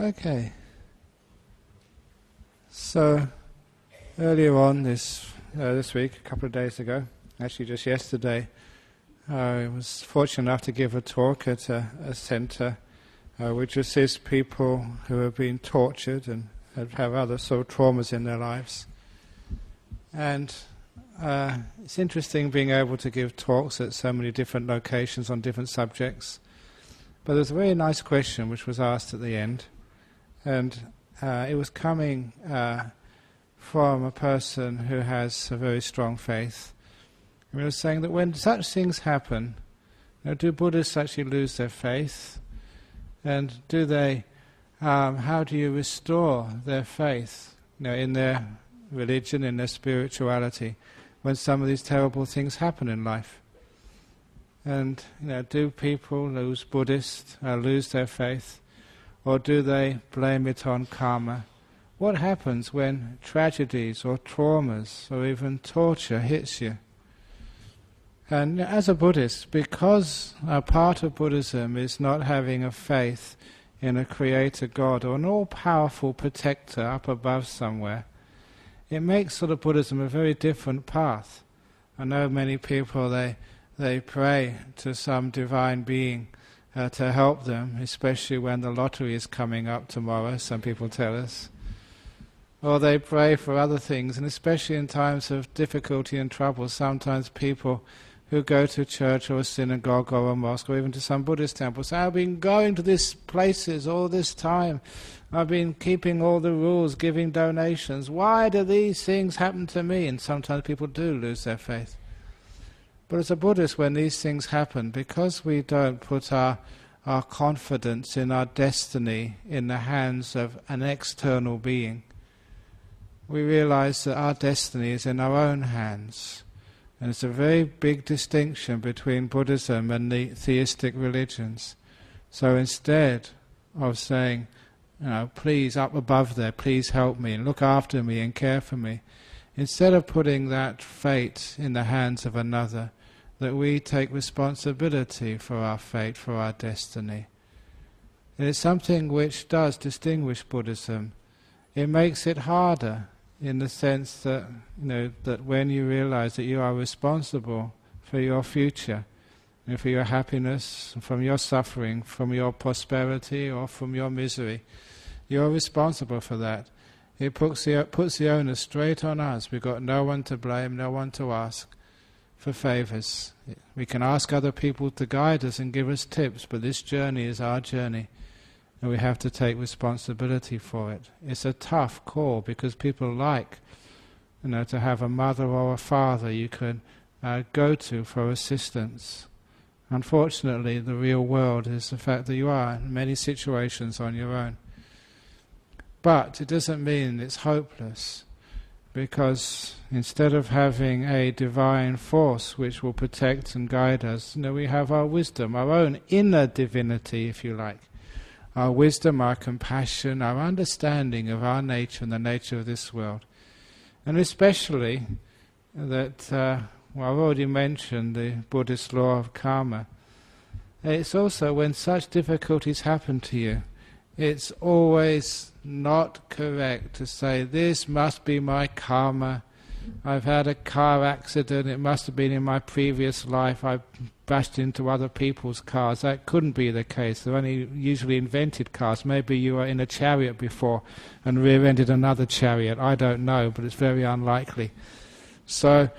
Okay. So earlier on this week, a couple of days ago, actually just yesterday, I was fortunate enough to give a talk at a centre which assists people who have been tortured and have other sort of traumas in their lives. And it's interesting being able to give talks at so many different locations on different subjects. But there's a very nice question which was asked at the end, and it was coming from a person who has a very strong faith. And it was saying that when such things happen, do Buddhists actually lose their faith? And do they? How do you restore their faith, in their religion, in their spirituality, when some of these terrible things happen in life? And do people Buddhists lose their faith, or do they blame it on karma? What happens when tragedies or traumas or even torture hits you? And as a Buddhist, because a part of Buddhism is not having a faith in a creator God or an all-powerful protector up above somewhere, it makes sort of Buddhism a very different path. I know many people, they pray to some divine being to help them, especially when the lottery is coming up tomorrow, some people tell us. Or they pray for other things, and especially in times of difficulty and trouble, sometimes people who go to church or a synagogue or a mosque or even to some Buddhist temple say, I've been going to these places all this time, I've been keeping all the rules, giving donations, why do these things happen to me? And sometimes people do lose their faith. But as a Buddhist, when these things happen, because we don't put our confidence in our destiny in the hands of an external being, we realize that our destiny is in our own hands. And it's a very big distinction between Buddhism and the theistic religions. So instead of saying, please up above there, please help me and look after me and care for me, instead of putting that fate in the hands of another, that we take responsibility for our fate, for our destiny. And it's something which does distinguish Buddhism. It makes it harder in the sense that, that when you realize that you are responsible for your future, and for your happiness, from your suffering, from your prosperity or from your misery, you're responsible for that. It puts the onus straight on us. We've got no one to blame, no one to ask for favors. We can ask other people to guide us and give us tips, but this journey is our journey, and we have to take responsibility for it. It's a tough call because people like, to have a mother or a father you can go to for assistance. Unfortunately, the real world is the fact that you are in many situations on your own. But it doesn't mean it's hopeless, because instead of having a divine force which will protect and guide us, we have our wisdom, our own inner divinity, if you like. Our wisdom, our compassion, our understanding of our nature and the nature of this world. And especially that, I've already mentioned the Buddhist law of karma. It's also when such difficulties happen to you, it's always not correct to say, this must be my karma. I've had a car accident, it must have been in my previous life, I bashed into other people's cars. That couldn't be the case. They're only usually invented cars. Maybe you were in a chariot before and rear-ended another chariot. I don't know, but it's very unlikely. So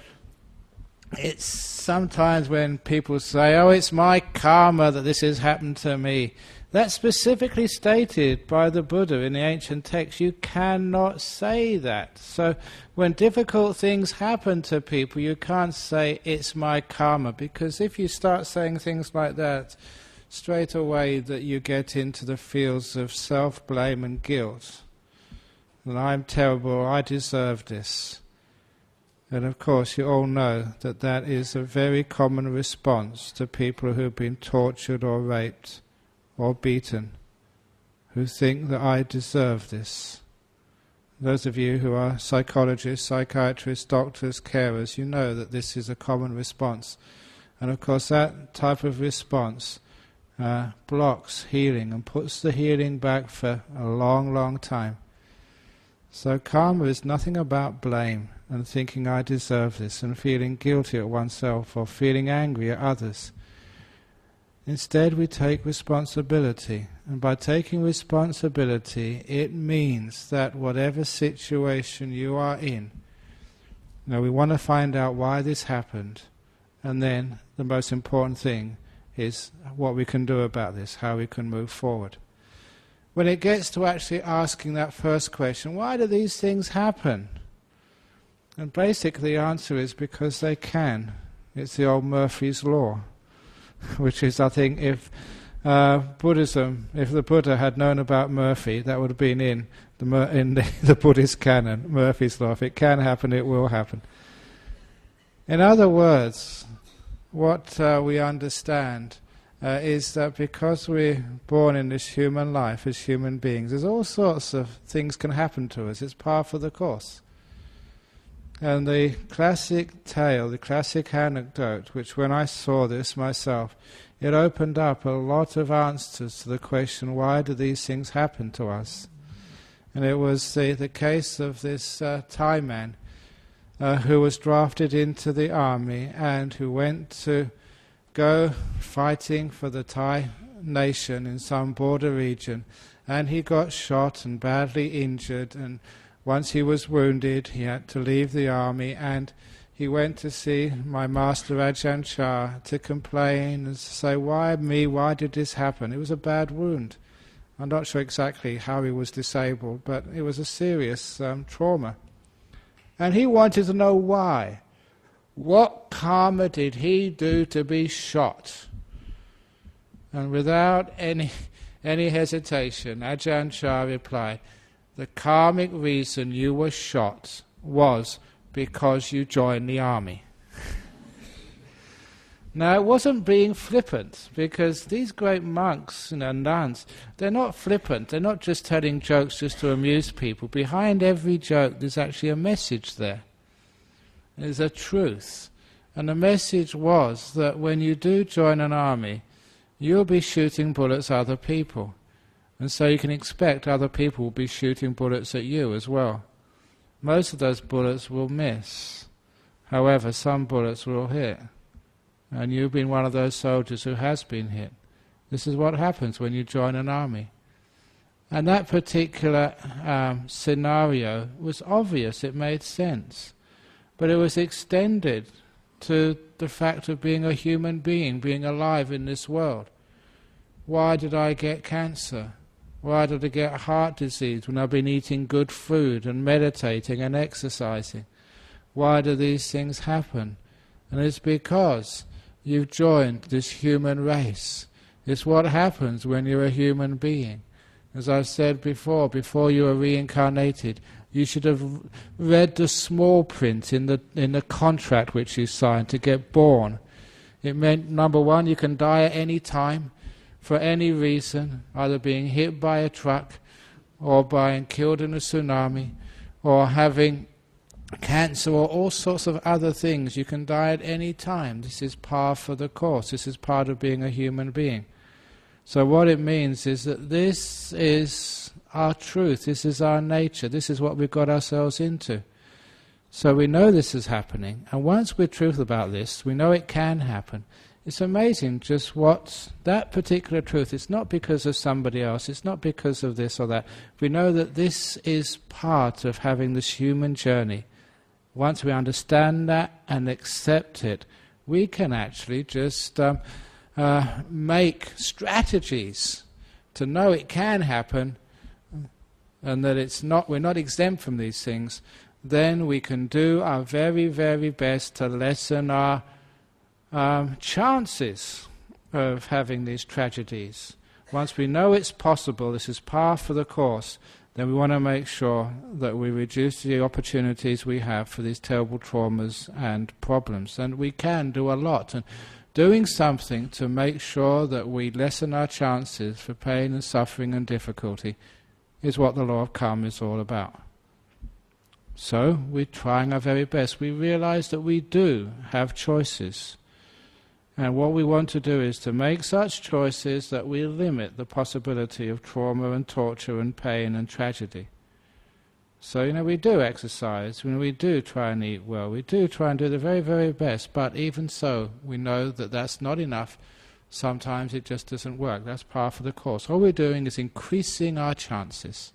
it's sometimes when people say, it's my karma that this has happened to me. That's specifically stated by the Buddha in the ancient texts. You cannot say that. So when difficult things happen to people, you can't say, it's my karma, because if you start saying things like that, straight away that you get into the fields of self-blame and guilt. And I'm terrible, I deserve this. And of course you all know that that is a very common response to people who have been tortured or raped or beaten, who think that I deserve this. Those of you who are psychologists, psychiatrists, doctors, carers, you know that this is a common response. And of course that type of response blocks healing and puts the healing back for a long, long time. So karma is nothing about blame and thinking I deserve this and feeling guilty at oneself or feeling angry at others. Instead we take responsibility, and by taking responsibility it means that whatever situation you are in, we want to find out why this happened, and then the most important thing is what we can do about this, how we can move forward. When it gets to actually asking that first question, why do these things happen? And basically the answer is because they can. It's the old Murphy's Law, which is, I think, if Buddhism, if the Buddha had known about Murphy, that would have been in the Buddhist canon, Murphy's Law. If it can happen, it will happen. In other words, what we understand is that because we're born in this human life as human beings, there's all sorts of things can happen to us. It's par for the course. And the classic tale, the classic anecdote, which when I saw this myself, it opened up a lot of answers to the question, why do these things happen to us? And it was the case of this Thai man who was drafted into the army and who went to go fighting for the Thai nation in some border region, and he got shot and badly injured, and once he was wounded he had to leave the army, and he went to see my master Ajahn Chah to complain and to say, why me, why did this happen? It was a bad wound. I'm not sure exactly how he was disabled, but it was a serious trauma. And he wanted to know why. What karma did he do to be shot? And without any hesitation, Ajahn Chah replied, the karmic reason you were shot was because you joined the army. Now, it wasn't being flippant, because these great monks and nuns, they're not flippant. They're not just telling jokes just to amuse people. Behind every joke, there's actually a message there. There's a truth. And the message was that when you do join an army, you'll be shooting bullets at other people. And so you can expect other people will be shooting bullets at you as well. Most of those bullets will miss. However, some bullets will hit. And you've been one of those soldiers who has been hit. This is what happens when you join an army. And that particular scenario was obvious, it made sense. But it was extended to the fact of being a human being, being alive in this world. Why did I get cancer? Why did I get heart disease when I've been eating good food and meditating and exercising? Why do these things happen? And it's because you've joined this human race. It's what happens when you're a human being. As I've said before you were reincarnated, you should have read the small print in the contract which you signed to get born. It meant, number one, you can die at any time, for any reason, either being hit by a truck, or being killed in a tsunami, or having cancer, or all sorts of other things. You can die at any time. This is par for the course. This is part of being a human being. So what it means is that this is our truth, this is our nature, this is what we've got ourselves into. So we know this is happening, and once we're truthful about this, we know it can happen. It's amazing just what that particular truth, it's not because of somebody else, it's not because of this or that. We know that this is part of having this human journey. Once we understand that and accept it, we can actually just make strategies to know it can happen, and that we're not exempt from these things. Then we can do our very, very best to lessen our chances of having these tragedies. Once we know it's possible, this is par for the course, then we want to make sure that we reduce the opportunities we have for these terrible traumas and problems. And we can do a lot. And doing something to make sure that we lessen our chances for pain and suffering and difficulty is what the law of karma is all about. So we're trying our very best. We realize that we do have choices. And what we want to do is to make such choices that we limit the possibility of trauma and torture and pain and tragedy. So, we do exercise, we do try and eat well, we do try and do the very, very best, but even so, we know that that's not enough. Sometimes it just doesn't work. That's part of the course. All we're doing is increasing our chances.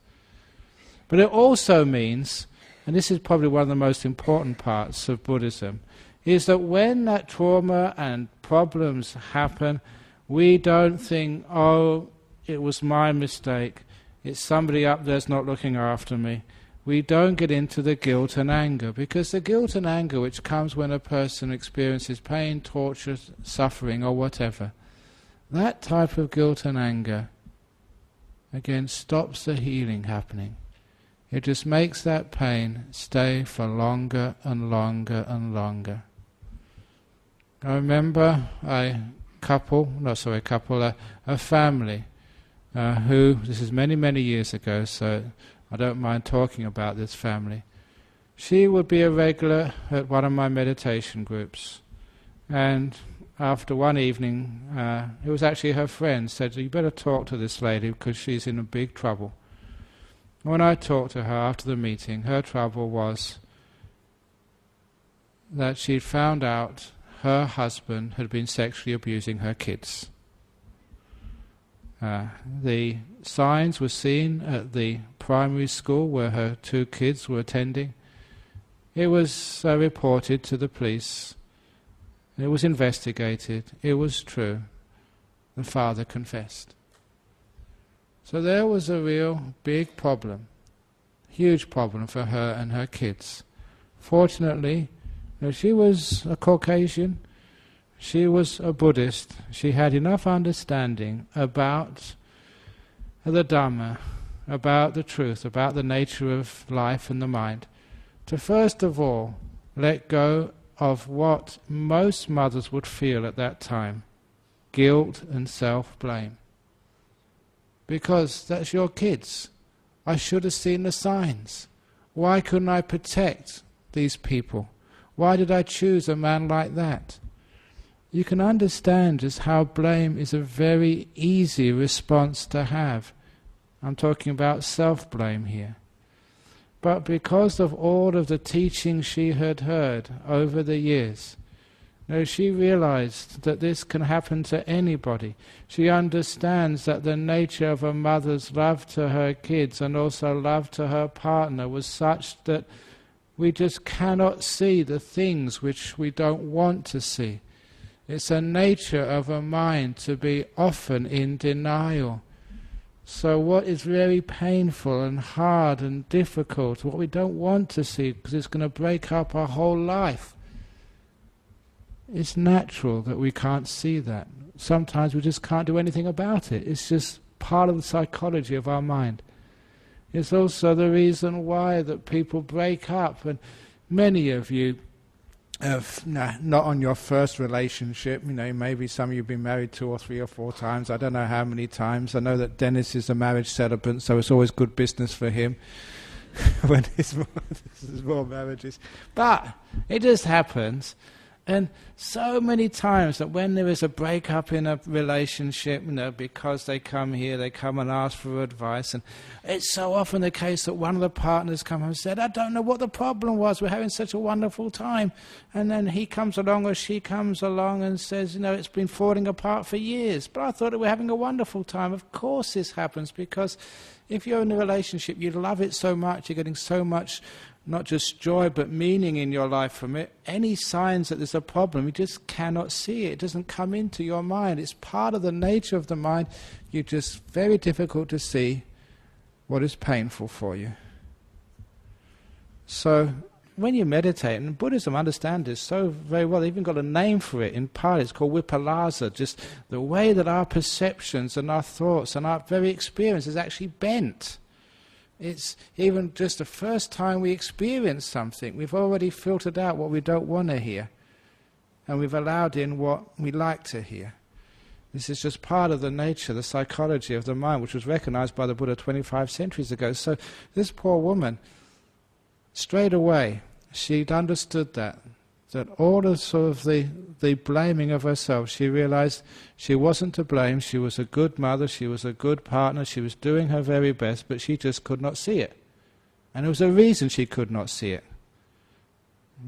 But it also means, and this is probably one of the most important parts of Buddhism, is that when that trauma and problems happen, we don't think, oh, it was my mistake, it's somebody up there's not looking after me. We don't get into the guilt and anger, because the guilt and anger which comes when a person experiences pain, torture, suffering or whatever, that type of guilt and anger, again, stops the healing happening. It just makes that pain stay for longer and longer and longer. I remember a family who, this is many, many years ago, so I don't mind talking about this family. She would be a regular at one of my meditation groups, and after one evening, it was actually her friend, said, you better talk to this lady because she's in a big trouble. When I talked to her after the meeting, her trouble was that she'd found out her husband had been sexually abusing her kids. The signs were seen at the primary school where her 2 kids were attending. It was reported to the police. It was investigated. It was true. The father confessed. So there was a real big problem, huge problem for her and her kids. Fortunately, she was a Caucasian, she was a Buddhist, she had enough understanding about the Dharma, about the truth, about the nature of life and the mind, to first of all let go of what most mothers would feel at that time, guilt and self-blame. Because that's your kids. I should have seen the signs. Why couldn't I protect these people? Why did I choose a man like that? You can understand just how blame is a very easy response to have. I'm talking about self-blame here. But because of all of the teaching she had heard over the years, she realized that this can happen to anybody. She understands that the nature of a mother's love to her kids and also love to her partner was such that we just cannot see the things which we don't want to see. It's a nature of a mind to be often in denial. So what is very painful and hard and difficult, what we don't want to see because it's going to break up our whole life, it's natural that we can't see that. Sometimes we just can't do anything about it. It's just part of the psychology of our mind. It's also the reason why that people break up, and many of you have, not on your first relationship, maybe some of you have been married 2 or 3 or 4 times, I don't know how many times. I know that Dennis is a marriage celebrant, so it's always good business for him when there's more marriages. But it just happens. And so many times that when there is a breakup in a relationship, because they come here, they come and ask for advice, and it's so often the case that one of the partners come and said, I don't know what the problem was, we're having such a wonderful time. And then he comes along or she comes along and says, it's been falling apart for years, but I thought that we're having a wonderful time. Of course this happens, because if you're in a relationship, you love it so much, you're getting so much not just joy but meaning in your life from it. Any signs that there's a problem, you just cannot see it. It doesn't come into your mind. It's part of the nature of the mind. You're just very difficult to see what is painful for you. So when you meditate, and Buddhism understands this so very well, they've even got a name for it in Pali, it's called vipallasa, just the way that our perceptions and our thoughts and our very experience is actually bent. It's even just the first time we experience something, we've already filtered out what we don't want to hear, and we've allowed in what we like to hear. This is just part of the nature, the psychology of the mind, which was recognized by the Buddha 25 centuries ago. So this poor woman, straight away, she'd understood that that all of sort of the blaming of herself, she realized she wasn't to blame, she was a good mother, she was a good partner, she was doing her very best, but she just could not see it. And there was a reason she could not see it.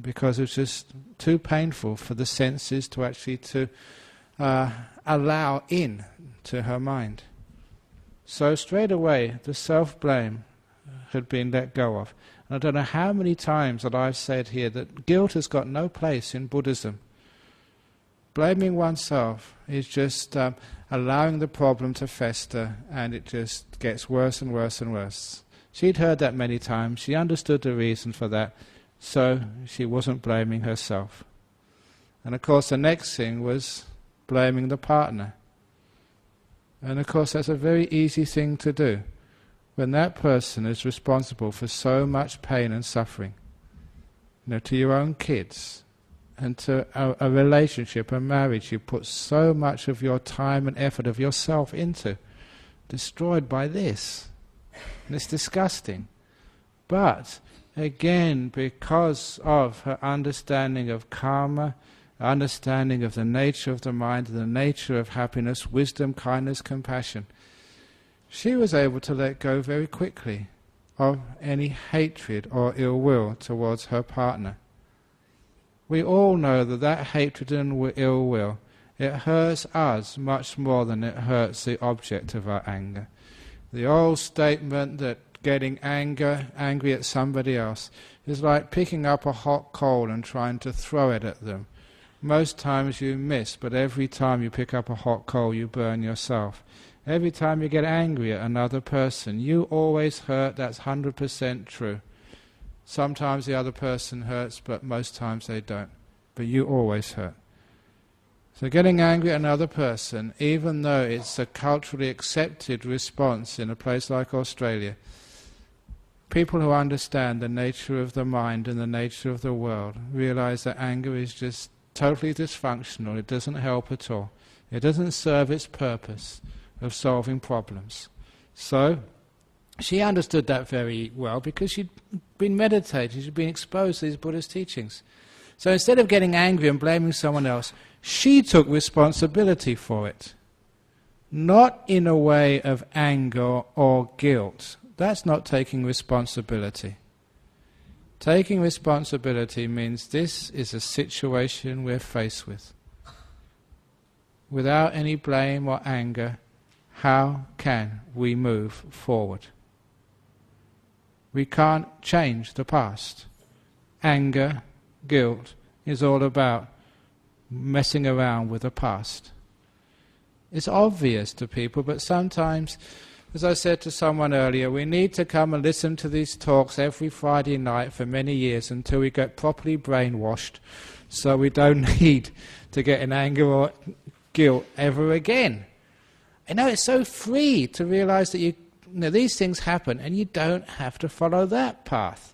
Because it was just too painful for the senses to actually allow in to her mind. So straight away, the self-blame had been let go of. And I don't know how many times that I've said here that guilt has got no place in Buddhism. Blaming oneself is just allowing the problem to fester, and it just gets worse and worse and worse. She'd heard that many times, she understood the reason for that, so she wasn't blaming herself. And of course the next thing was blaming the partner. And of course that's a very easy thing to do when that person is responsible for so much pain and suffering. To your own kids and to a relationship, a marriage you put so much of your time and effort of yourself into, destroyed by this. And it's disgusting. But again, because of her understanding of karma, understanding of the nature of the mind, the nature of happiness, wisdom, kindness, compassion, she was able to let go very quickly of any hatred or ill will towards her partner. We all know that that hatred and ill will, it hurts us much more than it hurts the object of our anger. The old statement that getting angry at somebody else is like picking up a hot coal and trying to throw it at them. Most times you miss, but every time you pick up a hot coal you burn yourself. Every time you get angry at another person, you always hurt. That's 100% true. Sometimes the other person hurts, but most times they don't. But you always hurt. So getting angry at another person, even though it's a culturally accepted response in a place like Australia, people who understand the nature of the mind and the nature of the world realize that anger is just totally dysfunctional. It doesn't help at all. It doesn't serve its purpose of solving problems. So she understood that very well because she'd been meditating, she'd been exposed to these Buddhist teachings. So instead of getting angry and blaming someone else, she took responsibility for it. Not in a way of anger or guilt. That's not taking responsibility. Taking responsibility means this is a situation we're faced with. Without any blame or anger, how can we move forward? We can't change the past. Anger, guilt is all about messing around with the past. It's obvious to people, but sometimes, as I said to someone earlier, we need to come and listen to these talks every Friday night for many years until we get properly brainwashed, so we don't need to get in anger or guilt ever again. It's so free to realize that these things happen and you don't have to follow that path.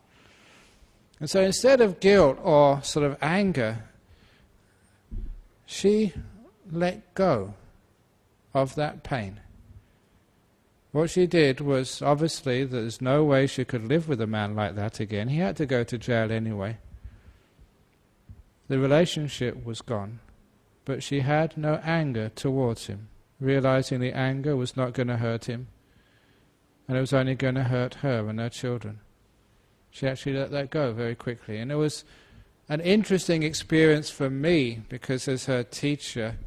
And so instead of guilt or sort of anger, she let go of that pain. What she did was, obviously, there's no way she could live with a man like that again. He had to go to jail anyway. The relationship was gone, but she had no anger towards him, realizing the anger was not going to hurt him, and it was only going to hurt her and her children. She actually let that go very quickly. And it was an interesting experience for me, because as her teacher,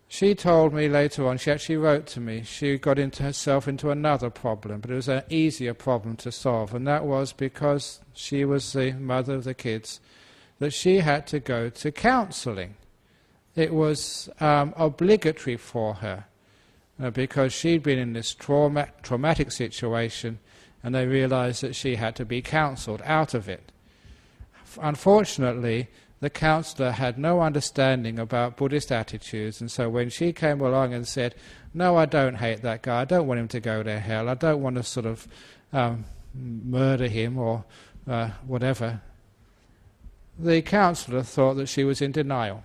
she told me later on, she actually wrote to me, she got herself into another problem, but it was an easier problem to solve, and that was because she was the mother of the kids, that she had to go to counselling. It was obligatory for her, because she'd been in this traumatic situation, and they realized that she had to be counselled out of it. Unfortunately, the counsellor had no understanding about Buddhist attitudes, and so when she came along and said, "No, I don't hate that guy, I don't want him to go to hell, I don't want to sort of murder him or whatever," the counsellor thought that she was in denial.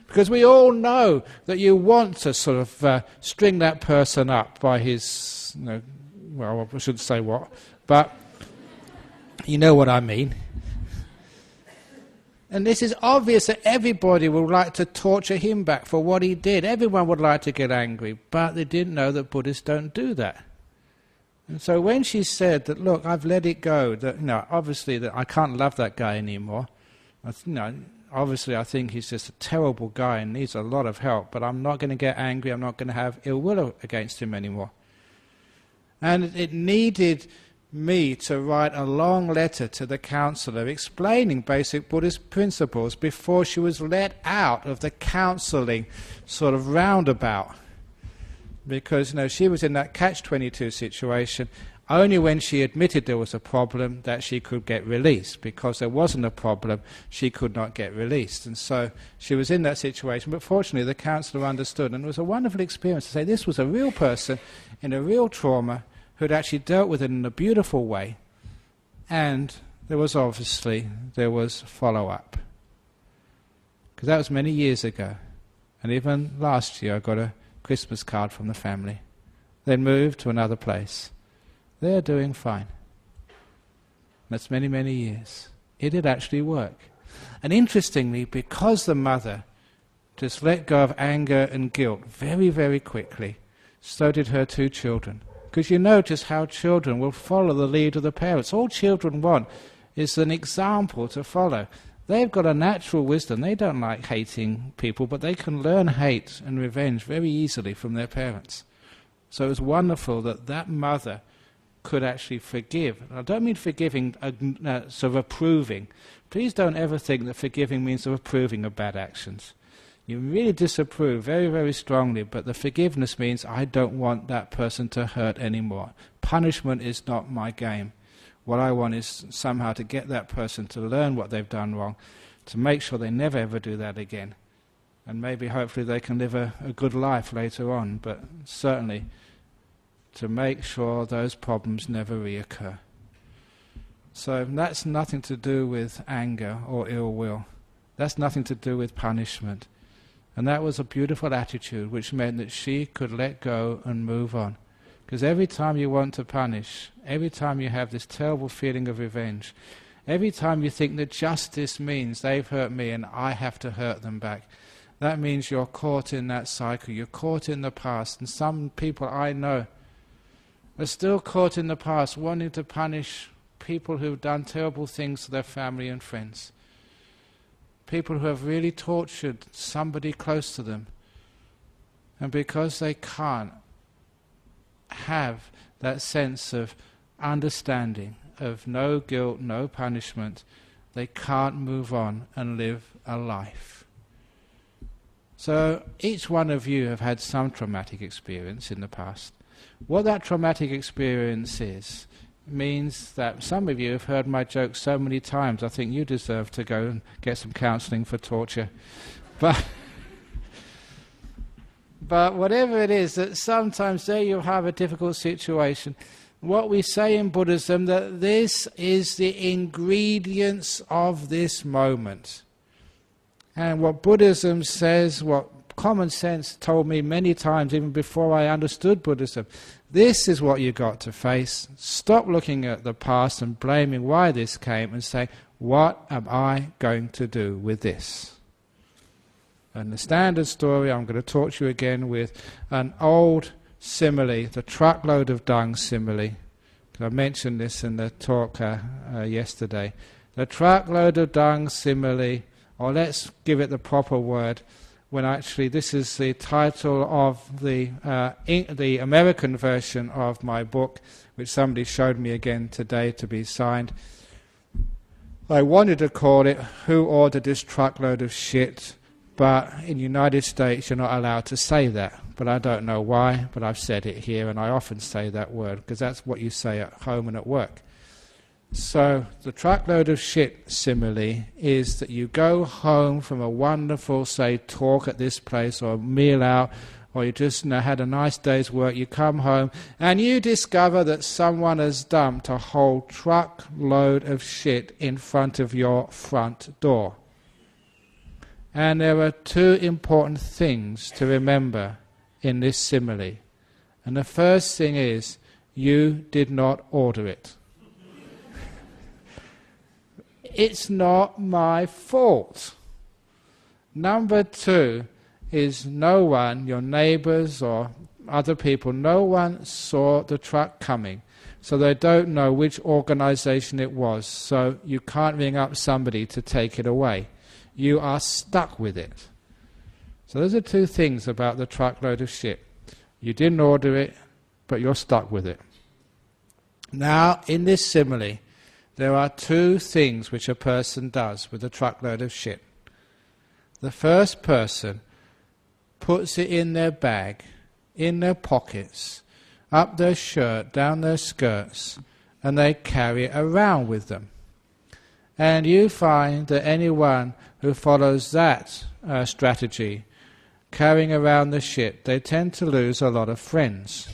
Because we all know that you want to sort of string that person up by his, well, I shouldn't say what, but you know what I mean. And this is obvious that everybody would like to torture him back for what he did. Everyone would like to get angry, but they didn't know that Buddhists don't do that. And so when she said that, look, I've let it go, that obviously that I can't love that guy anymore. Obviously I think he's just a terrible guy and needs a lot of help, but I'm not going to get angry, I'm not going to have ill will against him anymore. And it needed me to write a long letter to the counsellor explaining basic Buddhist principles before she was let out of the counselling sort of roundabout. Because she was in that catch-22 situation. Only when she admitted there was a problem that she could get released. Because there wasn't a problem, she could not get released. And so she was in that situation. But fortunately, the counsellor understood. And it was a wonderful experience to say this was a real person in a real trauma who'd actually dealt with it in a beautiful way. And there was follow-up. Because that was many years ago. And even last year I got a Christmas card from the family. They moved to another place. They're doing fine. That's many, many years. It did actually work. And interestingly, because the mother just let go of anger and guilt very, very quickly, so did her two children. Because you notice how children will follow the lead of the parents. All children want is an example to follow. They've got a natural wisdom. They don't like hating people, but they can learn hate and revenge very easily from their parents. So it was wonderful that that mother could actually forgive. I don't mean forgiving, sort of approving. Please don't ever think that forgiving means of approving of bad actions. You really disapprove very, very strongly, but the forgiveness means I don't want that person to hurt anymore. Punishment is not my game. What I want is somehow to get that person to learn what they've done wrong, to make sure they never ever do that again. And maybe hopefully they can live a good life later on, but certainly to make sure those problems never reoccur. So that's nothing to do with anger or ill will. That's nothing to do with punishment. And that was a beautiful attitude, which meant that she could let go and move on. Because every time you want to punish, every time you have this terrible feeling of revenge, every time you think that justice means they've hurt me and I have to hurt them back, that means you're caught in that cycle, you're caught in the past. And some people I know are still caught in the past, wanting to punish people who've done terrible things to their family and friends. People who have really tortured somebody close to them. And because they can't have that sense of understanding, of no guilt, no punishment, they can't move on and live a life. So each one of you have had some traumatic experience in the past. What that traumatic experience is means that some of you have heard my jokes so many times, I think you deserve to go and get some counselling for torture. But whatever it is, that sometimes there you have a difficult situation. What we say in Buddhism, that this is the ingredients of this moment. And what Buddhism says, what common sense told me many times, even before I understood Buddhism, this is what you got to face. Stop looking at the past and blaming why this came and say, what am I going to do with this? And the standard story, I'm going to talk to you again with an old simile, the truckload of dung simile. I mentioned this in the talk yesterday. The truckload of dung simile, or let's give it the proper word, when actually this is the title of the American version of my book, which somebody showed me again today to be signed. I wanted to call it Who Ordered This Truckload of Shit? But in the United States you're not allowed to say that. But I don't know why, but I've said it here, and I often say that word, because that's what you say at home and at work. So the truckload of shit simile is that you go home from a wonderful, say, talk at this place, or a meal out, or you just had a nice day's work, you come home, and you discover that someone has dumped a whole truckload of shit in front of your front door. And there are two important things to remember in this simile. And the first thing is, you did not order it. it's not my fault. Number 2 is no one, your neighbours or other people, no one saw the truck coming. So they don't know which organisation it was. So you can't ring up somebody to take it away. You are stuck with it. So those are 2 things about the truckload of shit. You didn't order it, but you're stuck with it. Now, in this simile, there are 2 things which a person does with a truckload of shit. The first person puts it in their bag, in their pockets, up their shirt, down their skirts, and they carry it around with them. And you find that anyone who follows that strategy, carrying around the shit, they tend to lose a lot of friends.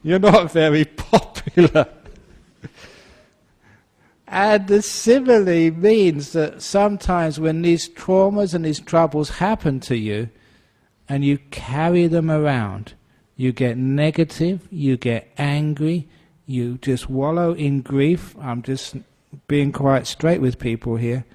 You're not very popular. And the simile means that sometimes when these traumas and these troubles happen to you, and you carry them around, you get negative, you get angry, you just wallow in grief. I'm just being quite straight with people here.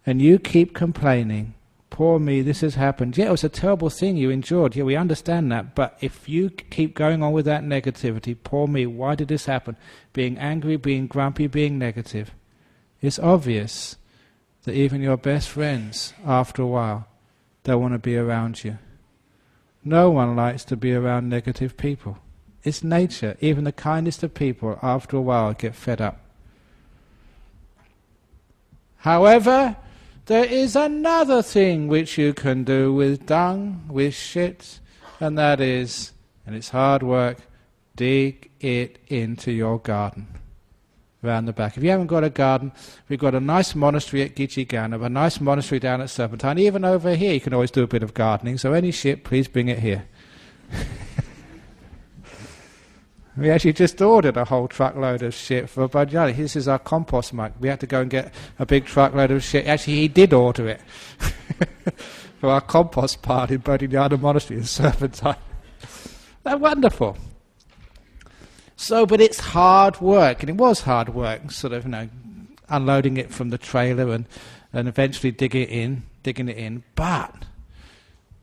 And you keep complaining, poor me, this has happened. Yeah, it was a terrible thing you endured. Yeah, we understand that. But if you keep going on with that negativity, poor me, why did this happen? Being angry, being grumpy, being negative. It's obvious that even your best friends, after a while, don't want to be around you. No one likes to be around negative people. It's nature. Even the kindest of people, after a while, get fed up. However, there is another thing which you can do with dung, with shit, and that is, and it's hard work, dig it into your garden. Around the back. If you haven't got a garden, we've got a nice monastery at Gijigana, a nice monastery down at Serpentine. Even over here you can always do a bit of gardening, so any shit, please bring it here. We actually just ordered a whole truckload of shit for Bajali. This is our compost mug. We had to go and get a big truckload of shit. Actually, he did order it for our compost part in Bodhinyana Monastery in Serpentine. They're wonderful. So, but it's hard work, and it was hard work, sort of, unloading it from the trailer and eventually digging it in. But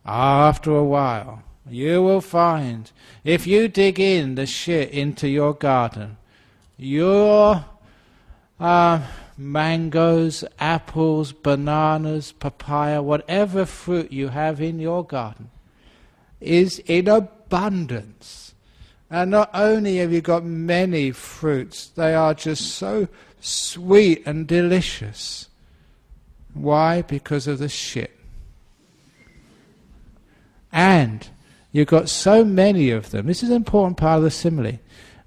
after a while, you will find, if you dig in the shit into your garden, your mangoes, apples, bananas, papaya, whatever fruit you have in your garden, is in abundance. And not only have you got many fruits, they are just so sweet and delicious. Why? Because of the shit. And you've got so many of them. This is an important part of the simile.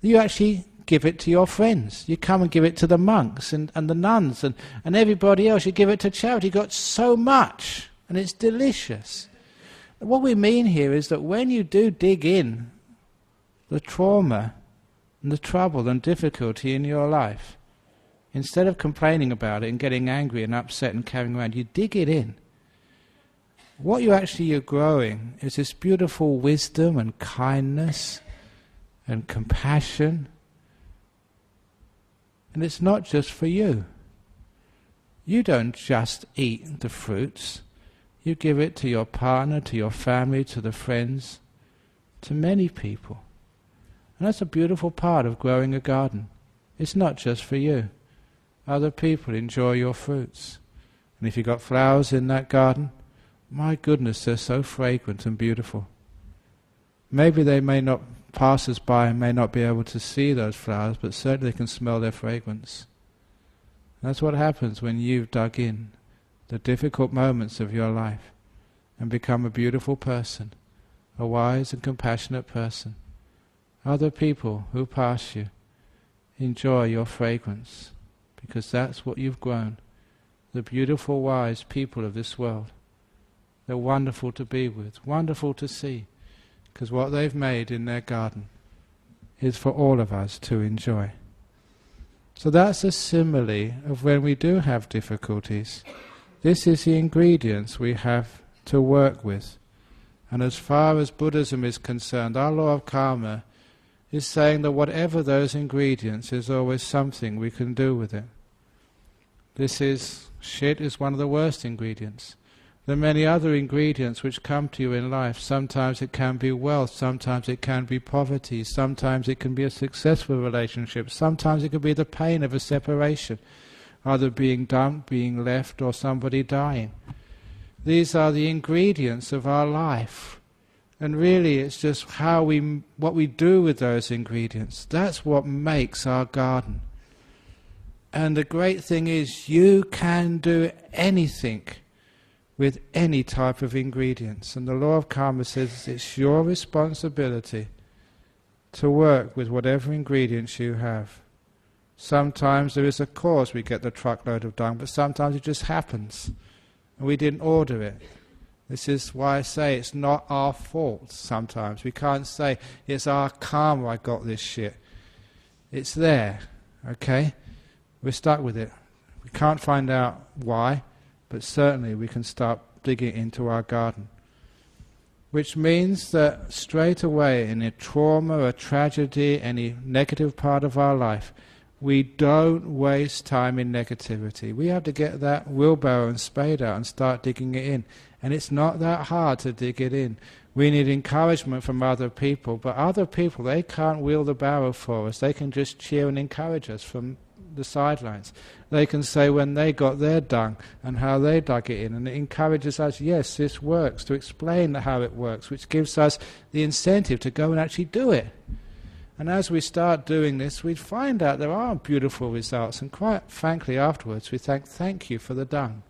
You actually give it to your friends. You come and give it to the monks and the nuns and everybody else. You give it to charity. You've got so much, and it's delicious. What we mean here is that when you do dig in the trauma and the trouble and difficulty in your life, instead of complaining about it and getting angry and upset and carrying around, you dig it in. What you're growing is this beautiful wisdom and kindness and compassion. And it's not just for you. You don't just eat the fruits. You give it to your partner, to your family, to the friends, to many people. And that's a beautiful part of growing a garden. It's not just for you. Other people enjoy your fruits. And if you've got flowers in that garden, my goodness, they're so fragrant and beautiful. Maybe passers-by may not be able to see those flowers, but certainly they can smell their fragrance. And that's what happens when you've dug in the difficult moments of your life and become a beautiful person, a wise and compassionate person. Other people who pass you enjoy your fragrance, because that's what you've grown. The beautiful, wise people of this world. They're wonderful to be with, wonderful to see, because what they've made in their garden is for all of us to enjoy. So that's a simile of when we do have difficulties. This is the ingredients we have to work with. And as far as Buddhism is concerned, our law of karma is saying that whatever those ingredients, is always something we can do with it. Shit is one of the worst ingredients. There are many other ingredients which come to you in life. Sometimes it can be wealth, sometimes it can be poverty, sometimes it can be a successful relationship, sometimes it can be the pain of a separation, either being dumped, being left, or somebody dying. These are the ingredients of our life. And really it's just what we do with those ingredients. That's what makes our garden. And the great thing is, you can do anything with any type of ingredients. And the law of karma says it's your responsibility to work with whatever ingredients you have. Sometimes there is a cause we get the truckload of dung, but sometimes it just happens. And we didn't order it. This is why I say it's not our fault sometimes. We can't say, it's our karma I got this shit. It's there, okay? We're stuck with it. We can't find out why, but certainly we can start digging into our garden. Which means that straight away, in a trauma, a tragedy, any negative part of our life, we don't waste time in negativity. We have to get that wheelbarrow and spade out and start digging it in. And it's not that hard to dig it in. We need encouragement from other people, but other people, they can't wheel the barrow for us. They can just cheer and encourage us from the sidelines. They can say when they got their dung and how they dug it in, and it encourages us, yes, this works, to explain how it works, which gives us the incentive to go and actually do it. And as we start doing this, we find out there are beautiful results, and quite frankly afterwards we thank you for the dung.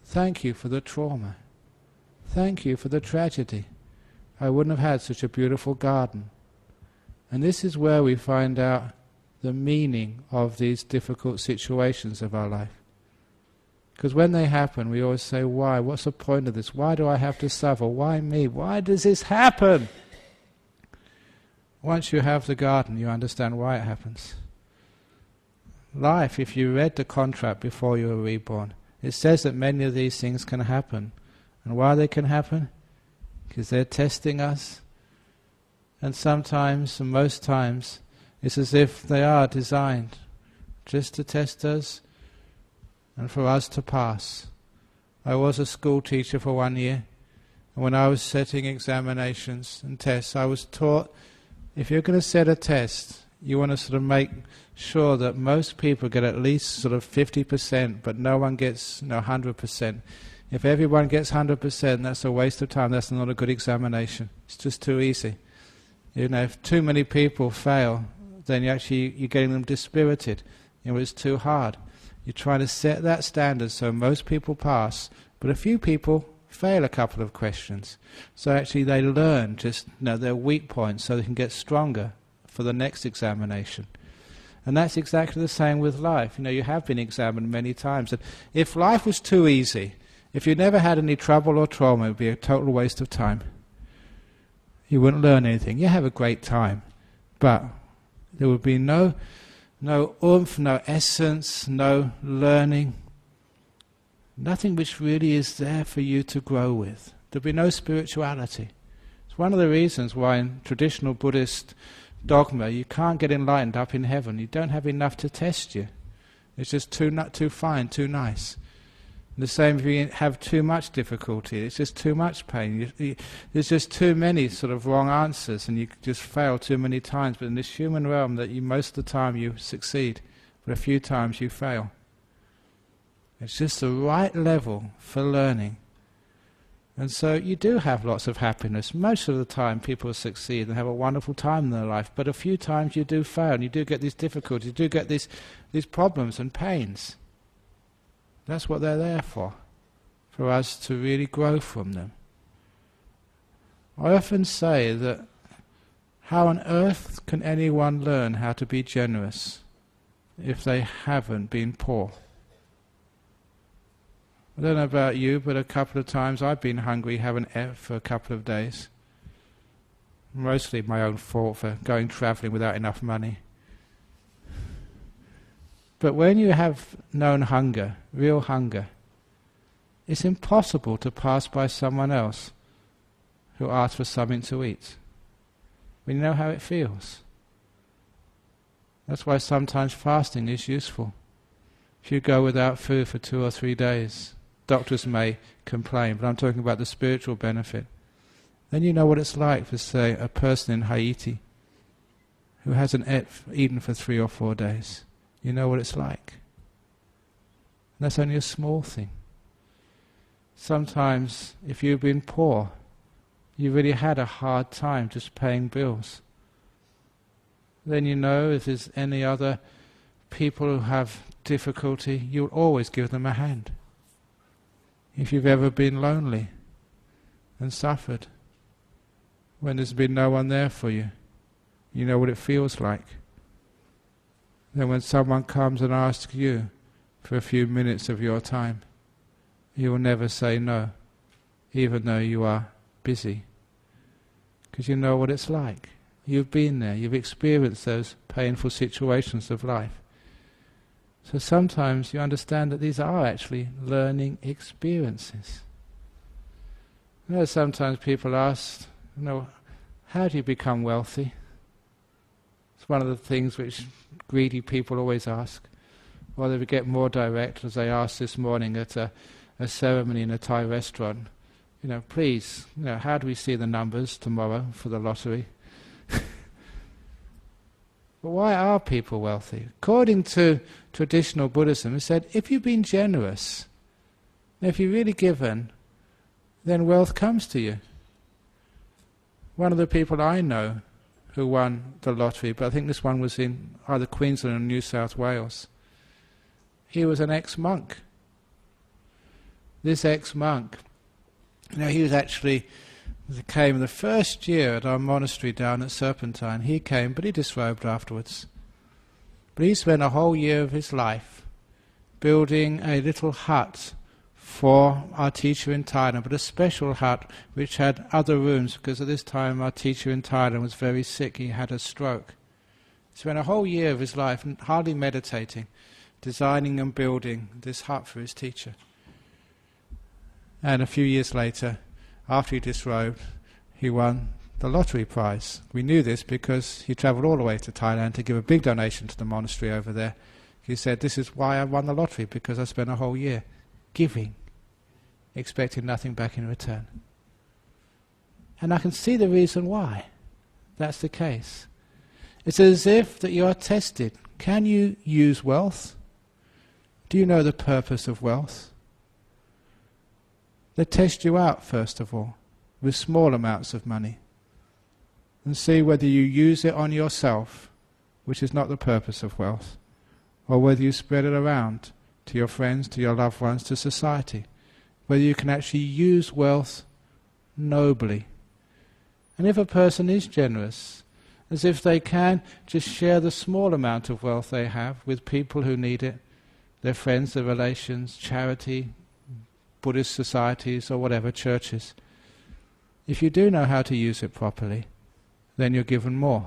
Thank you for the trauma. Thank you for the tragedy. I wouldn't have had such a beautiful garden. And this is where we find out the meaning of these difficult situations of our life. Because when they happen, we always say, why? What's the point of this? Why do I have to suffer? Why me? Why does this happen? Once you have the garden, you understand why it happens. Life, if you read the contract before you were reborn, it says that many of these things can happen. And why they can happen? Because they're testing us. And sometimes, and most times, it's as if they are designed just to test us and for us to pass. I was a school teacher for 1 year, and when I was setting examinations and tests, I was taught, if you're going to set a test, you want to sort of make sure that most people get at least sort of 50%, but no one gets 100%. If everyone gets 100%, that's a waste of time. That's not a good examination. It's just too easy. If too many people fail, then you're getting them dispirited. It's too hard. You're trying to set that standard so most people pass, but a few people fail a couple of questions. So actually they learn just their weak points so they can get stronger for the next examination. And that's exactly the same with life. You have been examined many times. And if life was too easy, if you never had any trouble or trauma, it would be a total waste of time. You wouldn't learn anything. You have a great time, but there would be no oomph, no essence, no learning, nothing which really is there for you to grow with. There'd be no spirituality. It's one of the reasons why in traditional Buddhist dogma you can't get enlightened up in heaven. You don't have enough to test you. It's just too fine, too nice. The same if you have too much difficulty, it's just too much pain. There's just too many sort of wrong answers, and you just fail too many times. But in this human realm, that most of the time you succeed, but a few times you fail. It's just the right level for learning. And so you do have lots of happiness. Most of the time people succeed and have a wonderful time in their life, but a few times you do fail, and you do get these difficulties, you do get these problems and pains. That's what they're there for us to really grow from them. I often say that how on earth can anyone learn how to be generous if they haven't been poor? I don't know about you, but a couple of times I've been hungry, haven't ate for a couple of days. Mostly my own fault for going travelling without enough money. But when you have known hunger, real hunger, it's impossible to pass by someone else who asks for something to eat. when you know how it feels. That's why sometimes fasting is useful. If you go without food for 2 or 3 days, doctors may complain, but I'm talking about the spiritual benefit. Then you know what it's like for, say, a person in Haiti who hasn't eaten for 3 or 4 days. You know what it's like. And that's only a small thing. Sometimes, if you've been poor, you really had a hard time just paying bills. Then you know if there's any other people who have difficulty, you'll always give them a hand. If you've ever been lonely and suffered, when there's been no one there for you, you know what it feels like. Then when someone comes and asks you for a few minutes of your time, you will never say no, even though you are busy, because you know what it's like. You've been there, you've experienced those painful situations of life. So sometimes you understand that these are actually learning experiences. You know, sometimes people ask, how do you become wealthy? It's one of the things which greedy people always ask. Or they would get more direct, as they asked this morning at a ceremony in a Thai restaurant. Please, how do we see the numbers tomorrow for the lottery? But why are people wealthy? According to traditional Buddhism, it said, if you've been generous, if you've really given, then wealth comes to you. One of the people I know who won the lottery, but I think this one was in either Queensland or New South Wales, he was an ex-monk. This ex-monk, he was actually, came the first year at our monastery down at Serpentine. He came, but he disrobed afterwards. But he spent a whole year of his life building a little hut for our teacher in Thailand, but a special hut which had other rooms, because at this time our teacher in Thailand was very sick. He had a stroke. He spent a whole year of his life hardly meditating, designing and building this hut for his teacher. And a few years later, after he disrobed, he won the lottery prize. We knew this because he travelled all the way to Thailand to give a big donation to the monastery over there. He said, this is why I won the lottery, because I spent a whole year giving, expecting nothing back in return. And I can see the reason why that's the case. It's as if that you are tested. Can you use wealth? Do you know the purpose of wealth? They test you out, first of all, with small amounts of money, and see whether you use it on yourself, which is not the purpose of wealth, or whether you spread it around to your friends, to your loved ones, to society, whether you can actually use wealth nobly. And if a person is generous, as if they can just share the small amount of wealth they have with people who need it, their friends, their relations, charity, Buddhist societies or whatever, churches. If you do know how to use it properly, then you're given more.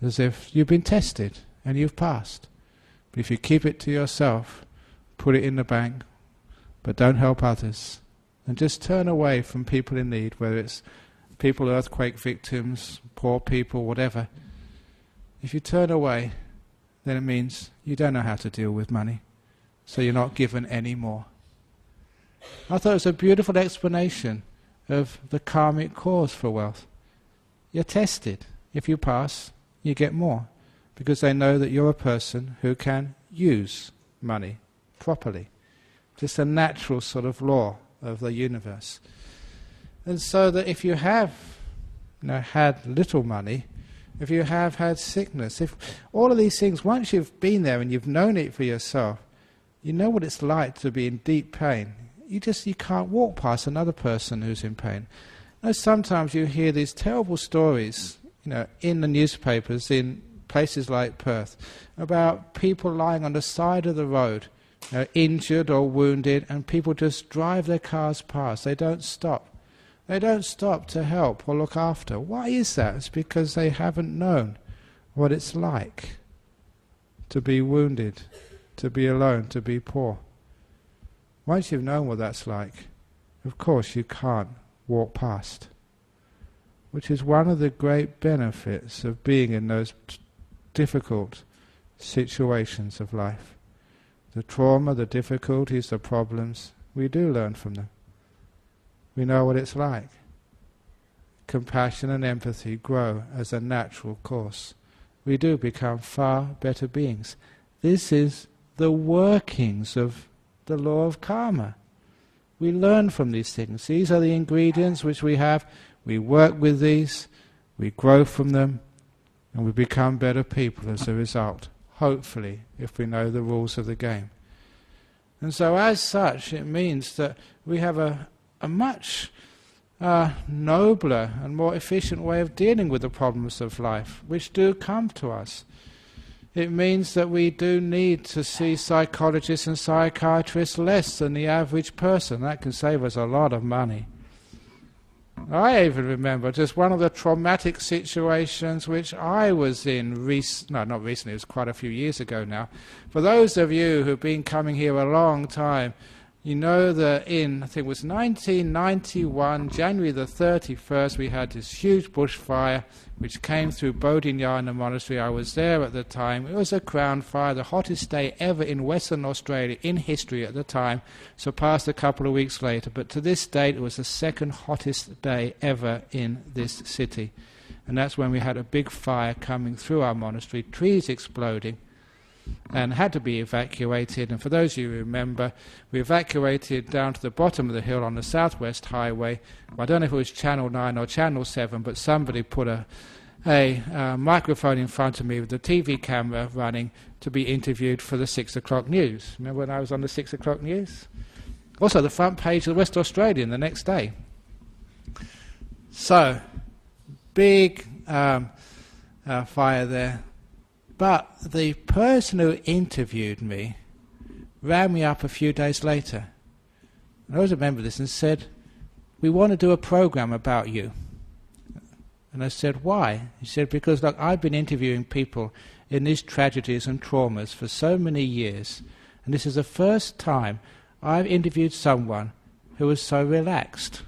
As if you've been tested and you've passed. But if you keep it to yourself, put it in the bank, but don't help others, and just turn away from people in need, whether it's people, earthquake victims, poor people, whatever. If you turn away, then it means you don't know how to deal with money, so you're not given any more. I thought it was a beautiful explanation of the karmic cause for wealth. You're tested. If you pass, you get more, because they know that you're a person who can use money properly. Just a natural sort of law of the universe. And so that if you have had little money, if you have had sickness, if all of these things, once you've been there and you've known it for yourself, you know what it's like to be in deep pain. You can't walk past another person who's in pain. Sometimes you hear these terrible stories, in the newspapers in places like Perth, about people lying on the side of the road, injured or wounded, and people just drive their cars past. They don't stop. They don't stop to help or look after. Why is that? It's because they haven't known what it's like to be wounded, to be alone, to be poor. Once you've known what that's like, of course you can't walk past. which is one of the great benefits of being in those difficult situations of life. The trauma, the difficulties, the problems, we do learn from them. We know what it's like. Compassion and empathy grow as a natural course. We do become far better beings. This is the workings of the law of karma. We learn from these things. These are the ingredients which we have. We work with these, we grow from them, and we become better people as a result, hopefully, if we know the rules of the game. And so as such, it means that we have a much nobler and more efficient way of dealing with the problems of life, which do come to us. It means that we do need to see psychologists and psychiatrists less than the average person. That can save us a lot of money. I even remember just one of the traumatic situations which I was in, not recently, it was quite a few years ago now. For those of you who've been coming here a long time, you know that in, I think it was 1991, January the 31st, we had this huge bushfire which came through Bodhinyana Monastery. I was there at the time. It was a crown fire, the hottest day ever in Western Australia in history at the time, surpassed a couple of weeks later. But to this date, it was the second hottest day ever in this city. And that's when we had a big fire coming through our monastery, trees exploding, and had to be evacuated. And for those of you who remember, we evacuated down to the bottom of the hill on the southwest highway. I don't know if it was Channel 9 or Channel 7, but somebody put a microphone in front of me with the TV camera running to be interviewed for the 6 o'clock news. Remember when I was on the 6 o'clock news? Also the front page of the West Australian the next day. So, big fire there. But the person who interviewed me rang me up a few days later. And I always remember this and said, "We want to do a program about you." And I said, "Why?" He said, "Because look, I've been interviewing people in these tragedies and traumas for so many years, and this is the first time I've interviewed someone who was so relaxed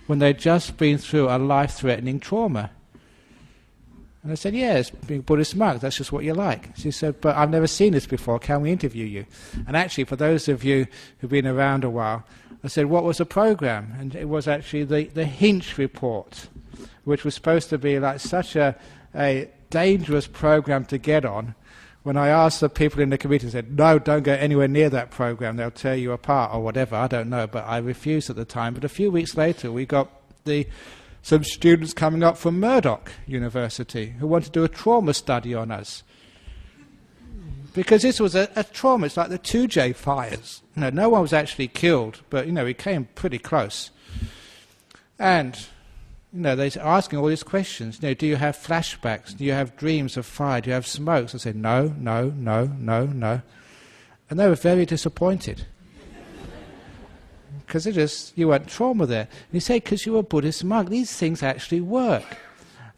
when they'd just been through a life-threatening trauma." And I said, "Yes, being a Buddhist monk, that's just what you like." She said, "But I've never seen this before, can we interview you?" And actually, for those of you who've been around a while, I said, "What was the program?" And it was actually the Hinch report, which was supposed to be like such a dangerous program to get on. When I asked the people in the committee, I said, "No, don't go anywhere near that program, they'll tear you apart," or whatever, I don't know, but I refused at the time. But a few weeks later, we got some students coming up from Murdoch University who wanted to do a trauma study on us. Because this was a trauma, it's like the 2J fires. No one was actually killed, but we came pretty close. And they're asking all these questions. Do you have flashbacks? Do you have dreams of fire? Do you have smokes? I said, no. And they were very disappointed. Because you want trauma there. And you say, because you're a Buddhist monk, these things actually work.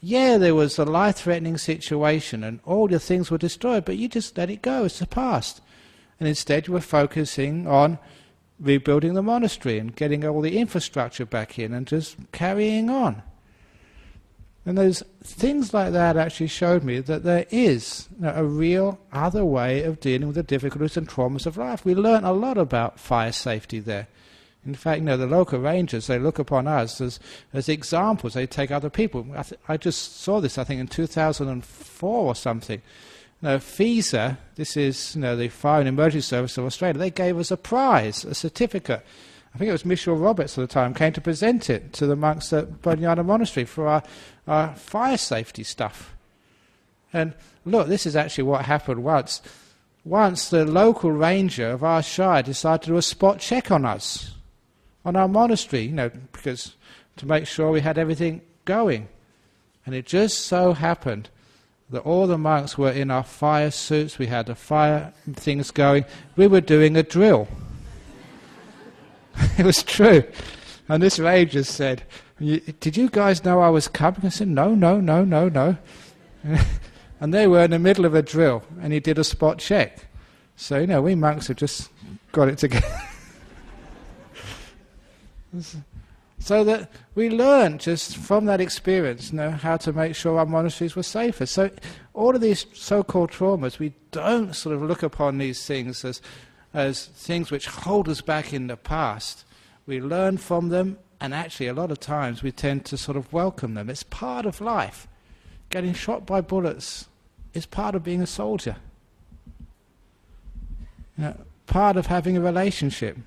Yeah, there was a life-threatening situation and all your things were destroyed, but you just let it go, it's the past. And instead you were focusing on rebuilding the monastery and getting all the infrastructure back in and just carrying on. And those things like that actually showed me that there is a real other way of dealing with the difficulties and traumas of life. We learn a lot about fire safety there. In fact, the local rangers, they look upon us as examples. They take other people. I just saw this, I think, in 2004 or something. FISA, this is the Fire and Emergency Service of Australia, they gave us a prize, a certificate. I think it was Michelle Roberts at the time, came to present it to the monks at Bodhinyana Monastery for our fire safety stuff. And look, this is actually what happened once. Once the local ranger of our shire decided to do a spot check on us, on our monastery, because to make sure we had everything going. And it just so happened that all the monks were in our fire suits, we had the fire things going, we were doing a drill. It was true. And this ranger said, "Did you guys know I was coming?" I said, no. And they were in the middle of a drill, and he did a spot check. So, we monks have just got it together. So that we learned just from that experience, how to make sure our monasteries were safer. So all of these so-called traumas, we don't sort of look upon these things as things which hold us back in the past. We learn from them, and actually a lot of times we tend to sort of welcome them. It's part of life. Getting shot by bullets is part of being a soldier. Part of having a relationship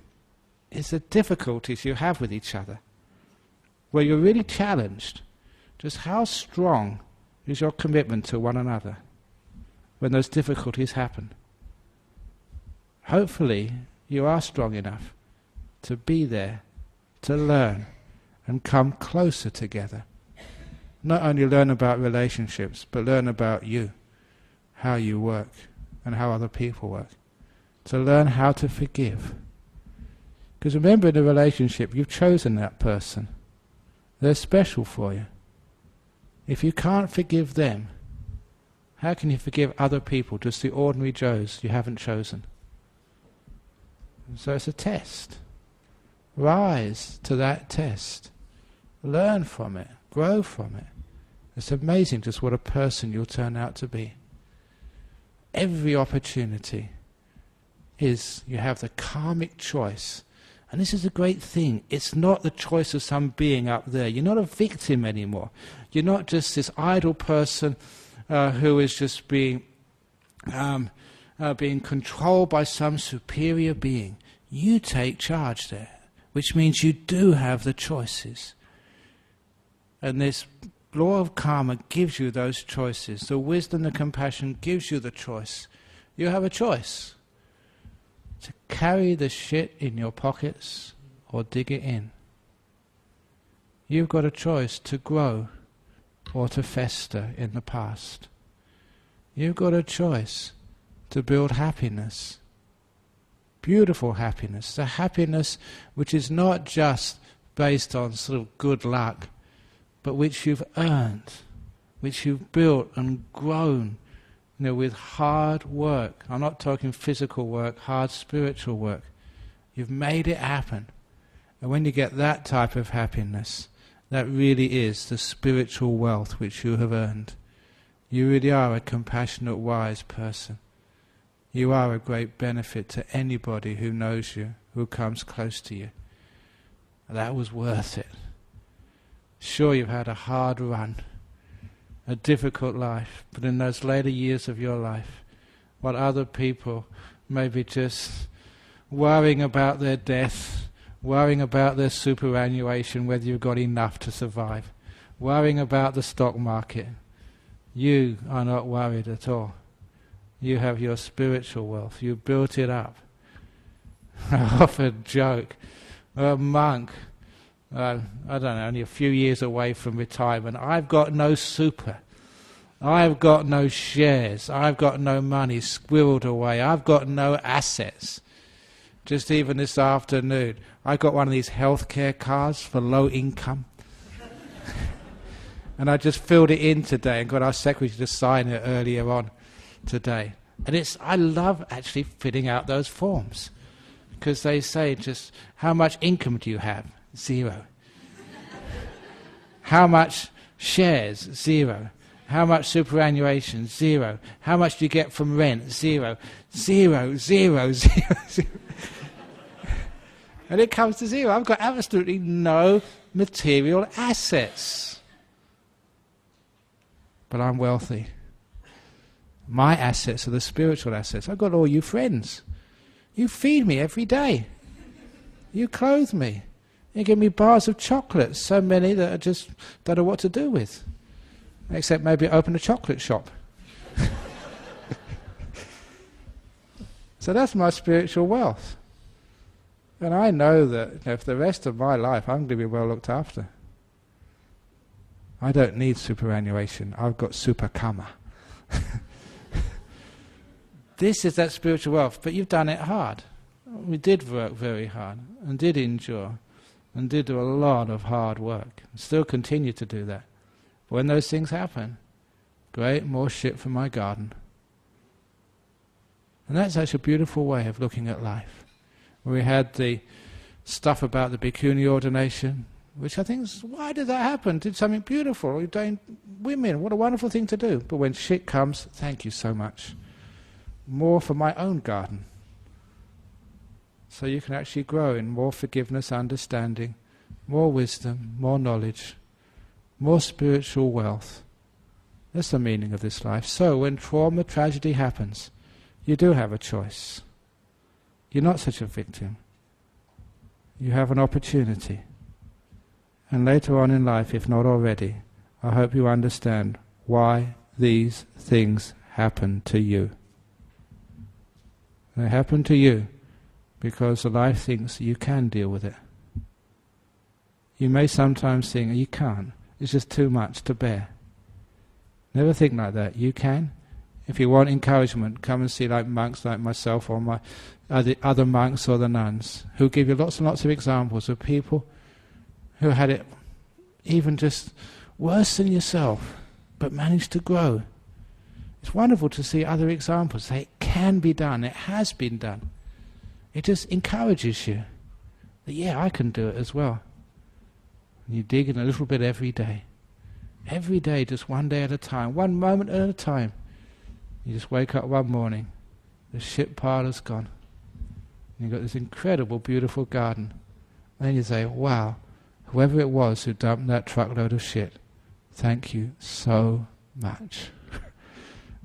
is the difficulties you have with each other, where you're really challenged. Just how strong is your commitment to one another when those difficulties happen? Hopefully you are strong enough to be there, to learn and come closer together. Not only learn about relationships, but learn about you, how you work and how other people work. To learn how to forgive. Because remember, in a relationship, you've chosen that person. They're special for you. If you can't forgive them, how can you forgive other people, just the ordinary Joes you haven't chosen? So it's a test. Rise to that test. Learn from it. Grow from it. It's amazing just what a person you'll turn out to be. Every opportunity is you have the karmic choice. And this is a great thing. It's not the choice of some being up there. You're not a victim anymore. You're not just this idle person who is just being controlled by some superior being. You take charge there, which means you do have the choices. And this law of karma gives you those choices. The wisdom, the compassion gives you the choice. You have a choice. To carry the shit in your pockets or dig it in. You've got a choice to grow or to fester in the past. You've got a choice to build happiness. Beautiful happiness. The happiness which is not just based on sort of good luck, but which you've earned, which you've built and grown, with hard work. I'm not talking physical work, hard spiritual work. You've made it happen. And when you get that type of happiness, that really is the spiritual wealth which you have earned. You really are a compassionate, wise person. You are a great benefit to anybody who knows you, who comes close to you. That was worth it. Sure, you've had a hard run, a difficult life, but in those later years of your life, what other people may be just worrying about their death, worrying about their superannuation, whether you've got enough to survive, worrying about the stock market, you are not worried at all. You have your spiritual wealth. You built it up. I often joke, a monk, I don't know, only a few years away from retirement, I've got no super. I've got no shares. I've got no money squirreled away. I've got no assets. Just even this afternoon, I got one of these healthcare cards for low income. And I just filled it in today and got our secretary to sign it earlier on today. And I love actually filling out those forms. Because they say just, how much income do you have? 0. How much shares? 0. How much superannuation? 0. How much do you get from rent? 0. 0, 0, 0, 0. And it comes to 0. I've got absolutely no material assets. But I'm wealthy. My assets are the spiritual assets. I've got all you friends. You feed me every day. You clothe me. You give me bars of chocolates, so many that I just don't know what to do with. Except maybe open a chocolate shop. So that's my spiritual wealth. And I know that for the rest of my life I'm going to be well looked after. I don't need superannuation. I've got super karma. This is that spiritual wealth, but you've done it hard. We did work very hard and did endure and did do a lot of hard work and still continue to do that. But when those things happen, great, more shit for my garden. And that's actually a beautiful way of looking at life. We had the stuff about the bhikkhuni ordination, which I think is, why did that happen? Did something beautiful, or ordained women, what a wonderful thing to do. But when shit comes, thank you so much. More for my own garden. So you can actually grow in more forgiveness, understanding, more wisdom, more knowledge, more spiritual wealth. That's the meaning of this life. So when trauma, tragedy happens, you do have a choice. You're not such a victim. You have an opportunity. And later on in life, if not already, I hope you understand why these things happen to you. They happen to you because the life thinks you can deal with it. You may sometimes think, you can't. It's just too much to bear. Never think like that. You can. If you want encouragement, come and see like monks like myself or my other monks or the nuns, who give you lots and lots of examples of people who had it even just worse than yourself, but managed to grow. It's wonderful to see other examples. Say it can be done. It has been done. It just encourages you that, yeah, I can do it as well. And you dig in a little bit every day. Every day, just one day at a time, one moment at a time. You just wake up one morning, the shit pile is gone. You've got this incredible, beautiful garden. And then you say, wow, whoever it was who dumped that truckload of shit, thank you so much.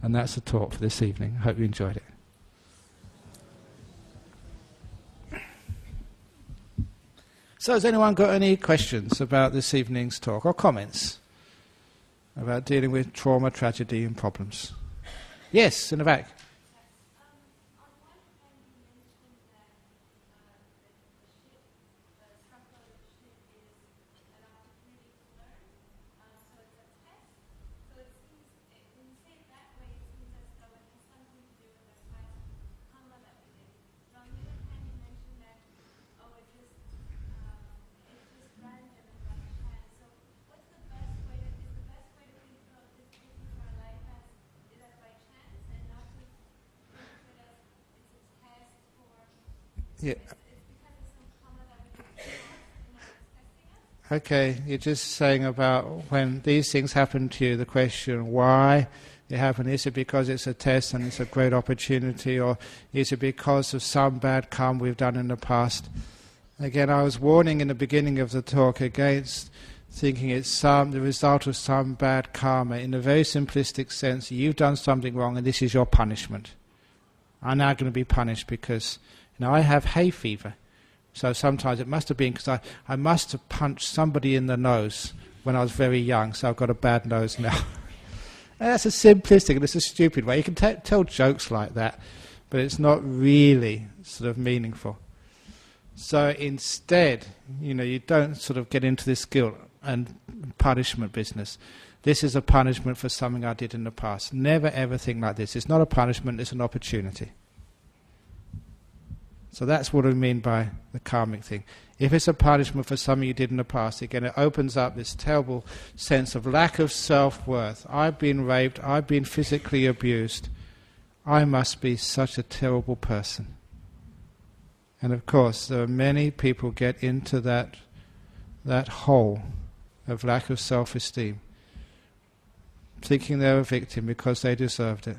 And that's the talk for this evening. I hope you enjoyed it. So has anyone got any questions about this evening's talk, or comments about dealing with trauma, tragedy and problems? Yes, in the back. Yeah. Okay, you're just saying about when these things happen to you, the question why it happened. Is it because it's a test and it's a great opportunity, or is it because of some bad karma we've done in the past? Again, I was warning in the beginning of the talk against thinking it's the result of some bad karma. In a very simplistic sense, you've done something wrong and this is your punishment. I'm now going to be punished because I have hay fever. So sometimes it must have been because I must have punched somebody in the nose when I was very young, so I've got a bad nose now. And that's a simplistic and it's a stupid way. You can tell jokes like that, but it's not really sort of meaningful. So instead, you don't sort of get into this guilt and punishment business. This is a punishment for something I did in the past. Never ever think like this. It's not a punishment, it's an opportunity. So that's what I mean by the karmic thing. If it's a punishment for something you did in the past, again, it opens up this terrible sense of lack of self-worth. I've been raped, I've been physically abused. I must be such a terrible person. And of course, there are many people get into that hole of lack of self-esteem, thinking they're a victim because they deserved it.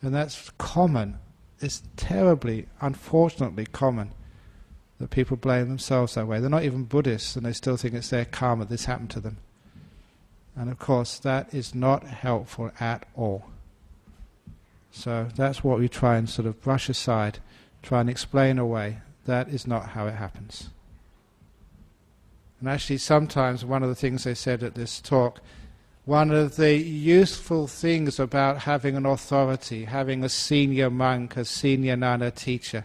And that's common. It's terribly, unfortunately common that people blame themselves that way. They're not even Buddhists and they still think it's their karma, this happened to them. And of course that is not helpful at all. So that's what we try and sort of brush aside, try and explain away. That is not how it happens. And actually sometimes one of the things they said at this talk, one of the useful things about having an authority, having a senior monk, a senior nun, a teacher,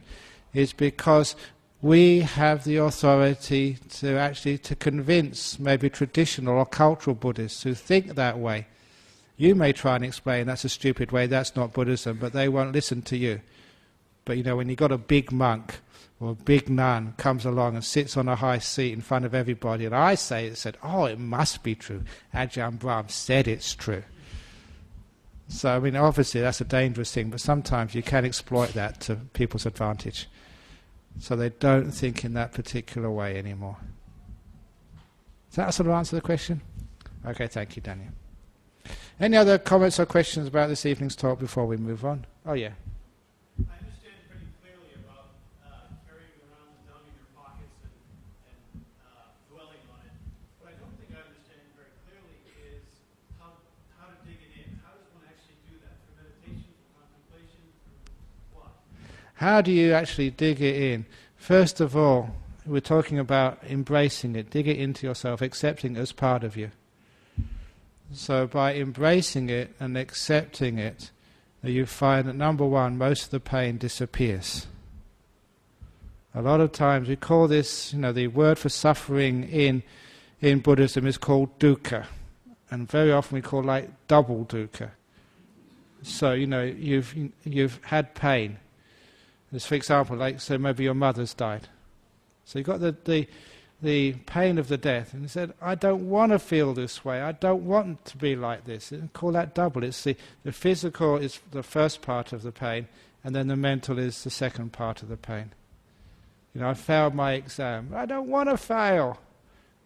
is because we have the authority to convince maybe traditional or cultural Buddhists who think that way. You may try and explain that's a stupid way, that's not Buddhism, but they won't listen to you. But when you've got a big monk or a big nun comes along and sits on a high seat in front of everybody, and I said, oh, it must be true. Ajahn Brahmavamso said it's true. So, obviously that's a dangerous thing, but sometimes you can exploit that to people's advantage. So they don't think in that particular way anymore. Does that sort of answer the question? Okay, thank you, Daniel. Any other comments or questions about this evening's talk before we move on? Oh, yeah. I understand pretty clearly about carrying around the Dhamma in your pockets and dwelling on it. What I don't think I understand very clearly is how to dig it in. How does one actually do that? Through meditation, through contemplation, through what? How do you actually dig it in? First of all, we're talking about embracing it, dig it into yourself, accepting it as part of you. So by embracing it and accepting it, you find that number one, most of the pain disappears. A lot of times we call this, the word for suffering in Buddhism is called dukkha. And very often we call double dukkha. So, you've had pain. As for example, so maybe your mother's died. So you've got the pain of the death, and he said, I don't want to feel this way, I don't want to be like this. And call that double. It's the physical is the first part of the pain, and then the mental is the second part of the pain. I failed my exam, I don't want to fail.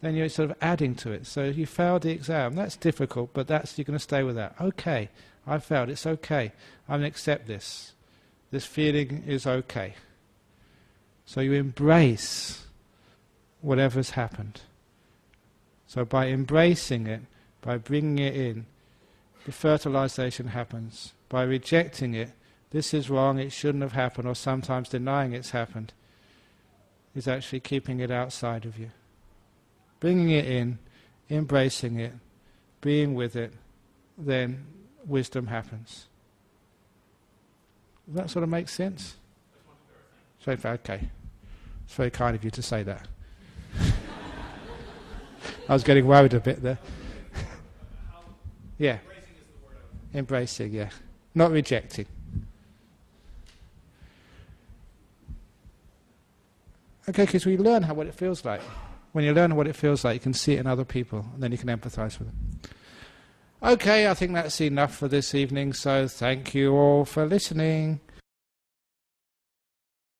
Then you're sort of adding to it. So you failed the exam, that's difficult, but you're going to stay with that. Okay, I failed, it's okay, I'm going to accept this. This feeling is okay. So you embrace whatever's happened. So by embracing it, by bringing it in, the fertilization happens. By rejecting it, this is wrong, it shouldn't have happened, or sometimes denying it's happened, is actually keeping it outside of you. Bringing it in, embracing it, being with it, then wisdom happens. Does that sort of make sense? Okay. It's very kind of you to say that. I was getting worried a bit there. Yeah. Embracing is the word I was. Embracing, yeah. Not rejecting. Okay, because we learn what it feels like. When you learn what it feels like, you can see it in other people, and then you can empathize with them. Okay, I think that's enough for this evening, so thank you all for listening.